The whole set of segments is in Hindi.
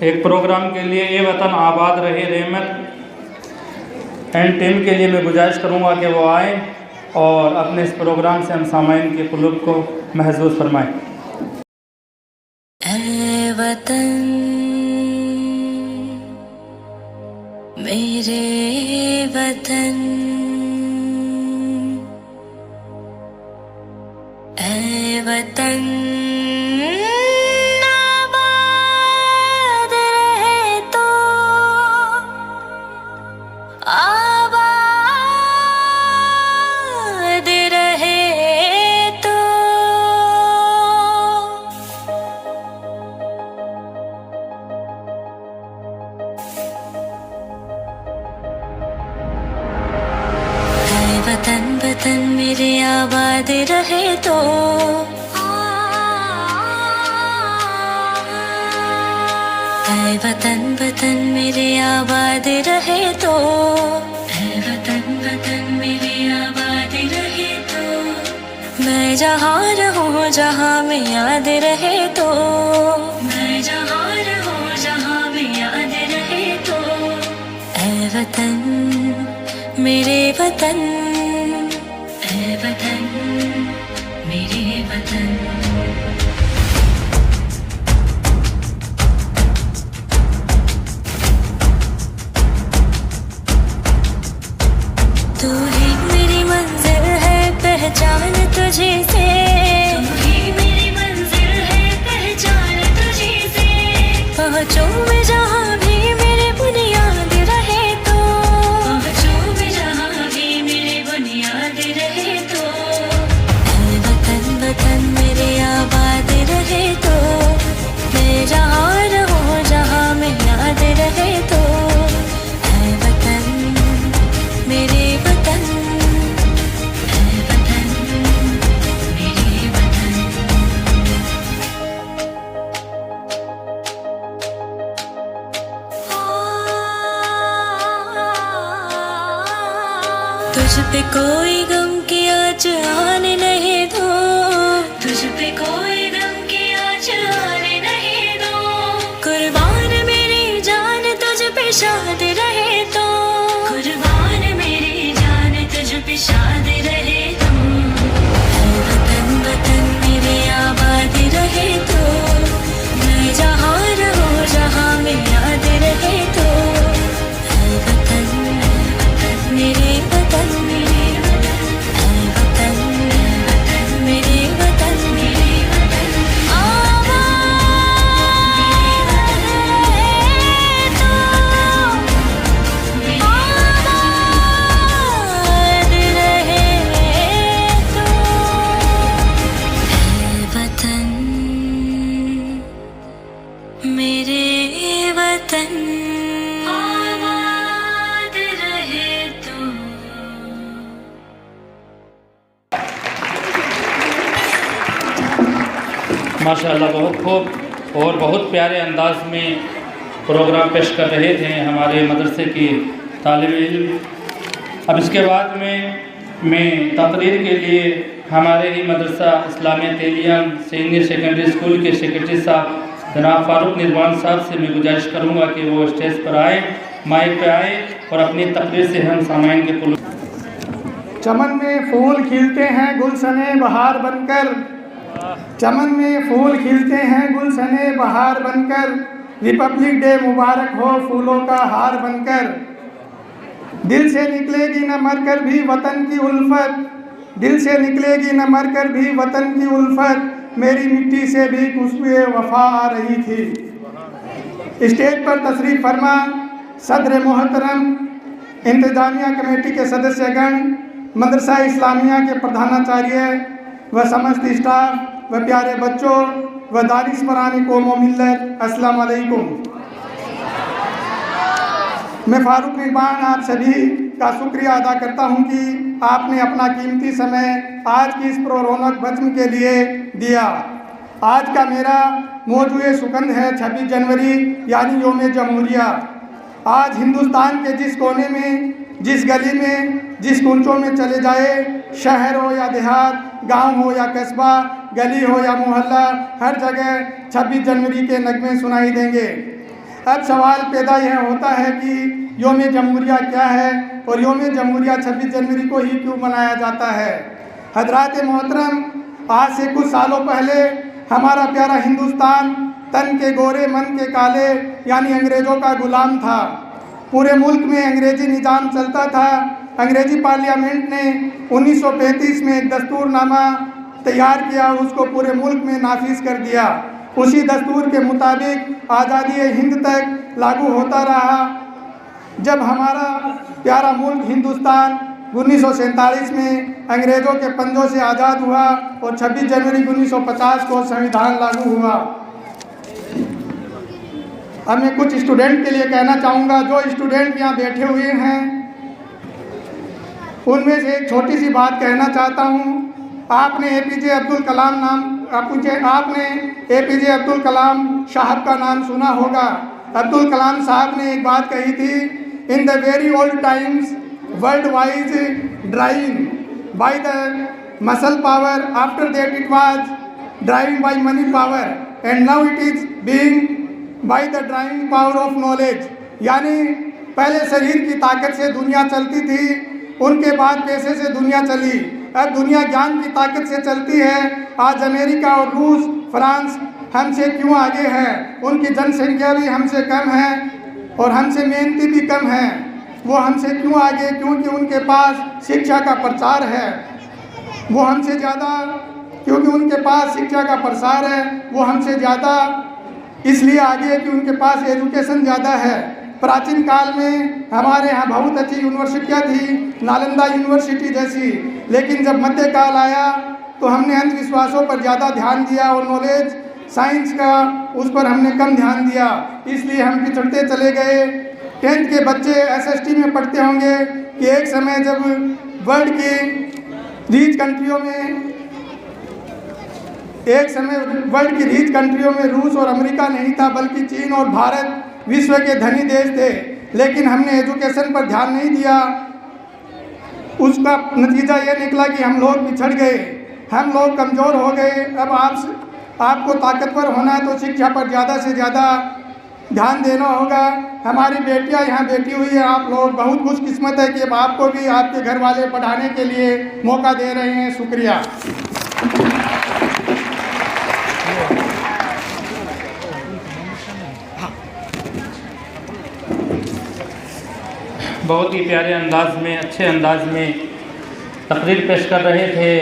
एक प्रोग्राम के लिए ए वतन आबाद रहे रहमत एंड टीम के लिए मैं गुजारिश करूँगा कि वो आए और अपने इस प्रोग्राम से हम सामाइन के कुलूब को महसूस फरमाएँ। ऐ वतन मेरे वतन, ऐ वतन आबाद रहे तो, आबाद रहे तो। वतन वतन मेरे आबाद रहे तो, ऐ वतन वतन मेरे आबाद रहे तो, ऐ वतन वतन मेरे आबाद रहे तो। मैं जहाँ रहूँ जहाँ में याद रहे तो, मैं जहाँ रहूँ जहाँ में याद रहे तो। ऐ वतन मेरे वतन, ऐ वतन मेरे वतन। तू ही मेरी मंजिल है पहचान तुझे से, तू ही मेरी मंजिल है पहचान तुझे से। पहुँचूं मैं जहाँ भी मेरे बुनियाद रहे तो, पहुँचूं मैं जहाँ भी मेरे बुनियाद रहे तो। ऐ वतन वतन मेरे आबाद रहे तो, मैं जहाँ रहूँ जहाँ में याद रहे तो। ऐ वतन मेरे वतन, ऐ वतन मेरे वतन। तुझ पे कोई गम की आँच आने नहीं दो, तुझ पे कोई गम की आँच आने नहीं दो। कुर्बान मेरी जान तुझ पे शाद रहे तो, कुर्बान मेरी जान तुझ पे शाद रहे तो। ऐ वतन वतन मेरे आबाद रहे तो, मैं जहाँ रहूँ जहाँ में याद रहे तो। ऐ वतन मेरे वतन, ऐ वतन मेरे वतन। आबाद रहे तो, आबाद रहे तो। ऐ वतन मेरे वतन, आबाद रहे तो। माशाअल्लाह बहुत खूब और बहुत प्यारे अंदाज में प्रोग्राम पेश कर रहे थे हमारे मदरसे के तालिब इल्म। अब इसके बाद में मैं तकरीर के लिए हमारे ही मदरसा इस्लामिया तेलियम सीनियर सेकेंडरी स्कूल के सेक्रेटरी साहब जनाब फारूक निज़वान साहब से मैं गुजारिश करूँगा कि वो स्टेज पर आए, माइक पे आए और अपनी तकरीर से हम सामाइन के कुल। चमन में फूल खिलते हैं गुलशने बहार बनकर, चमन में फूल खिलते हैं गुलशने बहार बनकर। रिपब्लिक डे मुबारक हो फूलों का हार बनकर। दिल से निकलेगी न मरकर भी वतन की उल्फत, दिल से निकलेगी न मरकर भी वतन की उल्फत। मेरी मिट्टी से भी खुशबुए वफा आ रही थी। स्टेज पर तशरीफ़ फरमा सदर मोहतरम, इंतजामिया कमेटी के सदस्यगण, मदरसा इस्लामिया के प्रधानाचार्य व समस्त स्टाफ व प्यारे बच्चों व दानिशवरान कौम व मिल्लत, अस्सलाम वालेकुम। मैं फारूक निज़वान आप सभी का शुक्रिया अदा करता हूं कि आपने अपना कीमती समय आज की इस रौनक बज़्म के लिए दिया। आज का मेरा मौजूए सुगंध है 26 जनवरी यानी यौम जमहूरिया। आज हिंदुस्तान के जिस कोने में, जिस गली में, जिस कुंचों में चले जाए, शहर हो या देहात, गांव हो या कस्बा, गली हो या मोहल्ला, हर जगह 26 जनवरी के नगमे सुनाई देंगे। अब सवाल पैदा यह होता है कि योम जमहूरिया क्या है और योम जमहूरिया 26 जनवरी को ही क्यों मनाया जाता है। हजरात मोहतरम, आज से कुछ सालों पहले हमारा प्यारा हिंदुस्तान तन के गोरे मन के काले यानी अंग्रेज़ों का गुलाम था। पूरे मुल्क में अंग्रेज़ी निज़ाम चलता था। अंग्रेज़ी पार्लियामेंट ने 1935 में एक दस्तूरनामा तैयार किया, उसको पूरे मुल्क में नाफिज कर दिया। उसी दस्तूर के मुताबिक आज़ादी हिंद तक लागू होता रहा। जब हमारा प्यारा मुल्क हिंदुस्तान 1947 में अंग्रेज़ों के पंजों से आज़ाद हुआ और 26 जनवरी 1950 को संविधान लागू हुआ। अब मैं कुछ स्टूडेंट के लिए कहना चाहूँगा। जो स्टूडेंट यहाँ बैठे हुए हैं उनमें से एक छोटी सी बात कहना चाहता हूँ। आपने एपीजे अब्दुल कलाम साहब का नाम सुना होगा। अब्दुल कलाम साहब ने एक बात कही थी, in the very old times world wise driving by the muscle power, after that it was driving by money power and now it is being by the driving power of knowledge. यानी पहले शरीर की ताकत से दुनिया चलती थी, उनके बाद पैसे से दुनिया चली, अब दुनिया ज्ञान की ताकत से चलती है। आज अमेरिका और रूस, फ्रांस हमसे क्यों आगे है? उनकी जनसंख्या भी हमसे कम है और हमसे मेहनती भी कम है। वो हमसे क्यों आगे? क्योंकि उनके पास शिक्षा का प्रचार है। वो हमसे ज़्यादा, क्योंकि उनके पास शिक्षा का प्रसार है, वो हमसे ज़्यादा इसलिए आगे कि उनके पास एजुकेशन ज़्यादा है। प्राचीन काल में हमारे यहाँ बहुत अच्छी यूनिवर्सिटियाँ थी, नालंदा यूनिवर्सिटी जैसी, लेकिन जब मध्यकाल आया तो हमने अंधविश्वासों पर ज़्यादा ध्यान दिया और नॉलेज साइंस का उस पर हमने कम ध्यान दिया, इसलिए हम पिछड़ते चले गए। 10th के बच्चे SST में पढ़ते होंगे कि एक समय जब वर्ल्ड की रीच कंट्रियों में रूस और अमेरिका नहीं था, बल्कि चीन और भारत विश्व के धनी देश थे, लेकिन हमने एजुकेशन पर ध्यान नहीं दिया। उसका नतीजा यह निकला कि हम लोग पिछड़ गए, हम लोग कमज़ोर हो गए। अब आपको ताकतवर होना है तो शिक्षा पर ज़्यादा से ज़्यादा ध्यान देना होगा। हमारी बेटियां यहाँ बैठी हुई है, आप लोग बहुत खुशकिस्मत है कि अब आपको भी आपके घर वाले पढ़ाने के लिए मौका दे रहे हैं। शुक्रिया। बहुत ही प्यारे अंदाज में, अच्छे अंदाज में तकरीर पेश कर रहे थे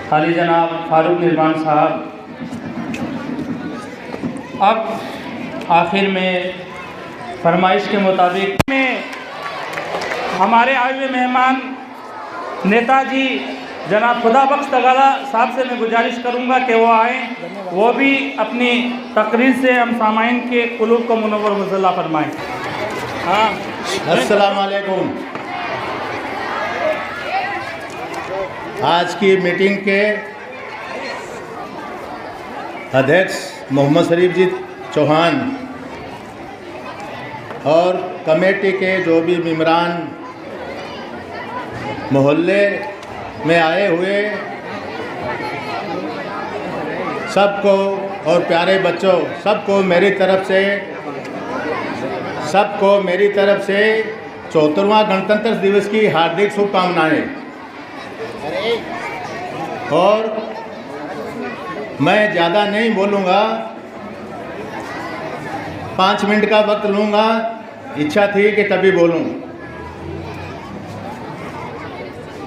खाली जनाब फारूक निर्वाण साहब। अब आखिर में फरमाइश के मुताबिक में हमारे आए हुए मेहमान नेताजी जनाब खुदा बख्श तगाला साहब से मैं गुजारिश करूंगा कि वो आएँ, वो भी अपनी तकरीर से हम सामाइन के कुलूब को मुनव्वर मुज़ल्ला फरमाएँ। हाँ, अस्सलाम वालेकुम। आज की मीटिंग के अध्यक्ष मोहम्मद शरीफ जी चौहान और कमेटी के जो भी मेंबरान मोहल्ले में आए हुए सबको और प्यारे बच्चों सबको मेरी तरफ से 74वां गणतंत्र दिवस की हार्दिक शुभकामनाएं। और मैं ज़्यादा नहीं बोलूँगा, 5 मिनट का वक्त लूँगा, इच्छा थी कि तभी बोलूँ।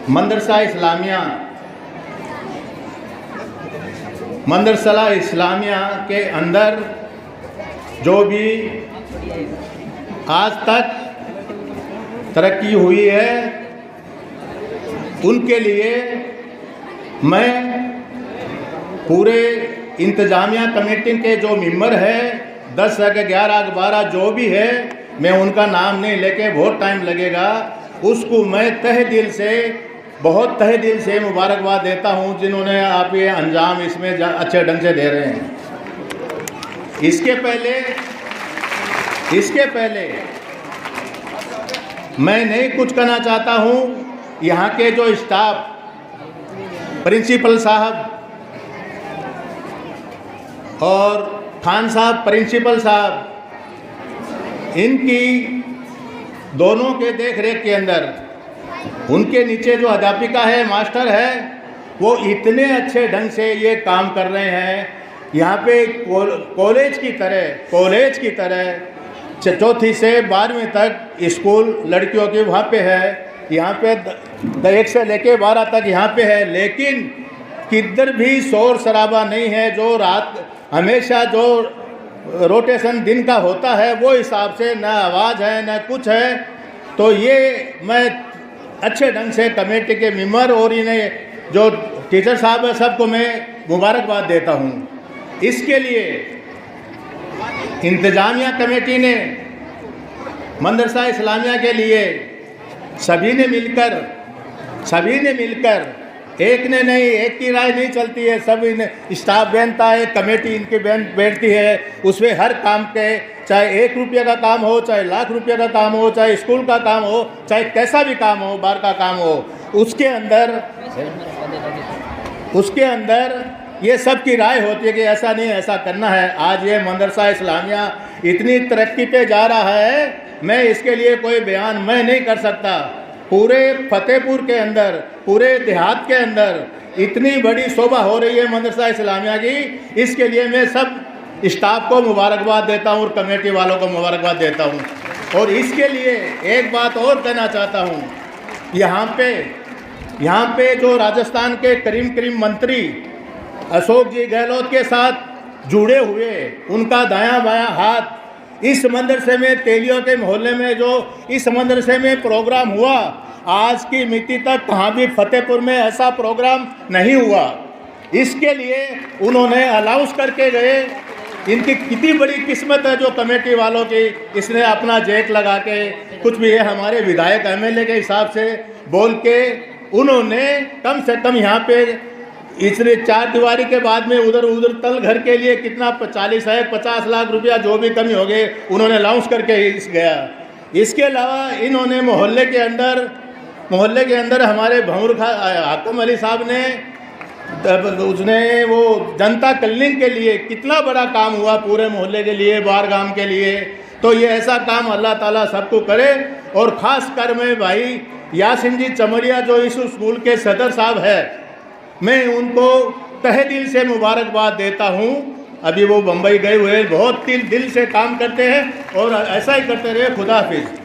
मदरसा इस्लामिया के अंदर जो भी आज तक तरक्की हुई है उनके लिए मैं पूरे इंतज़ामिया कमेटी के जो मेंबर है 10 अगर 11 अगर 12 जो भी है, मैं उनका नाम नहीं लेके बहुत टाइम लगेगा, उसको मैं बहुत तहे दिल से मुबारकबाद देता हूं जिन्होंने आप ये अंजाम इसमें अच्छे ढंग से दे रहे हैं। इसके पहले मैं नहीं कुछ कहना चाहता हूं। यहाँ के जो स्टाफ, प्रिंसिपल साहब और खान साहब, प्रिंसिपल साहब, इनकी दोनों के देख रेख के अंदर उनके नीचे जो अध्यापिका है, मास्टर है, वो इतने अच्छे ढंग से ये काम कर रहे हैं। यहाँ पे कॉलेज की तरह चौथी से 12वीं तक स्कूल लड़कियों की वहाँ पे है। यहाँ पे 1 से लेके 12 तक यहाँ पे है, लेकिन किधर भी शोर शराबा नहीं है। जो रात हमेशा जो रोटेशन दिन का होता है वो हिसाब से न आवाज़ है न कुछ है। तो ये मैं अच्छे ढंग से कमेटी के मेंबर और इन्हें जो टीचर साहब है सबको मैं मुबारकबाद देता हूँ। इसके लिए इंतज़ामिया कमेटी ने मदरसा इस्लामिया के लिए सभी ने मिलकर एक ने नहीं, एक की राय नहीं चलती है, सब स्टाफ बनता है, कमेटी इनकी बैठती है, उसमें हर काम के चाहे 1 रुपये का काम हो, चाहे लाख रुपये का काम हो, चाहे स्कूल का काम हो, चाहे कैसा भी काम हो, बार का काम हो, उसके अंदर ये सब की राय होती है कि ऐसा नहीं ऐसा करना है। आज ये मदरसा इस्लामिया इतनी तरक्की पे जा रहा है, मैं इसके लिए कोई बयान मैं नहीं कर सकता। पूरे फतेहपुर के अंदर, पूरे देहात के अंदर इतनी बड़ी शोभा हो रही है मदरसा इस्लामिया की, इसके लिए मैं सब स्टाफ को मुबारकबाद देता हूँ और कमेटी वालों को मुबारकबाद देता हूँ। और इसके लिए एक बात और कहना चाहता हूँ, यहाँ पे जो राजस्थान के करीम मंत्री अशोक जी गहलोत के साथ जुड़े हुए, उनका दायां बायां हाथ, इस मदरसे में तेलियों के मोहल्ले में जो इस मदरसे में प्रोग्राम हुआ, आज की मिति तक कहाँ भी फतेहपुर में ऐसा प्रोग्राम नहीं हुआ। इसके लिए उन्होंने अलाउंस करके गए। इनकी कितनी बड़ी किस्मत है जो कमेटी वालों की, इसने अपना जेट लगा के कुछ भी है हमारे विधायक MLA के हिसाब से बोल के उन्होंने कम से कम यहाँ पे इसलिए 4 दीवारी के बाद में उधर तल घर के लिए कितना 40 है 50 लाख रुपया जो भी कमी हो गए उन्होंने अलाउंस करके गया। इसके अलावा इन्होंने मोहल्ले के अंदर हमारे भंवर हाकिम अली साहब ने उसने वो जनता कल्याण के लिए कितना बड़ा काम हुआ, पूरे मोहल्ले के लिए, बारगाम के लिए। तो ये ऐसा काम अल्लाह ताला सबको करे। और ख़ास कर मैं भाई यासिन जी चमड़िया जो इस स्कूल के सदर साहब है, मैं उनको तहे दिल से मुबारकबाद देता हूँ। अभी वो बम्बई गए हुए, बहुत दिल से काम करते हैं और ऐसा ही करते रहे। खुदा हाफिज़।